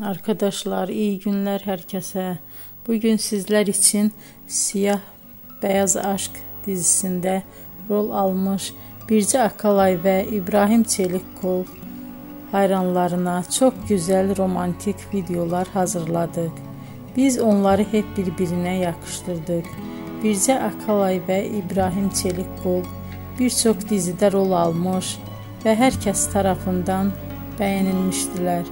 Arkadaşlar, iyi günler herkese. Bugün sizler için Siyah Beyaz Aşk dizisinde rol almış Birce Akalay ve İbrahim Çelikkol hayranlarına çok güzel romantik videolar hazırladık. Biz onları hep birbirine yakıştırdık. Birce Akalay ve İbrahim Çelikkol birçok dizide rol almış ve herkes tarafından beğenilmiştiler.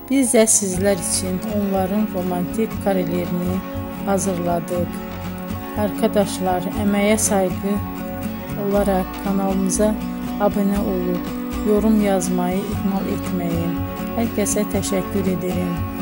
Biz de sizler için onların romantik karelerini hazırladık. Arkadaşlar, emeğe saygı olarak kanalımıza abone olup yorum yazmayı ihmal etmeyin. Herkese teşekkür ederim.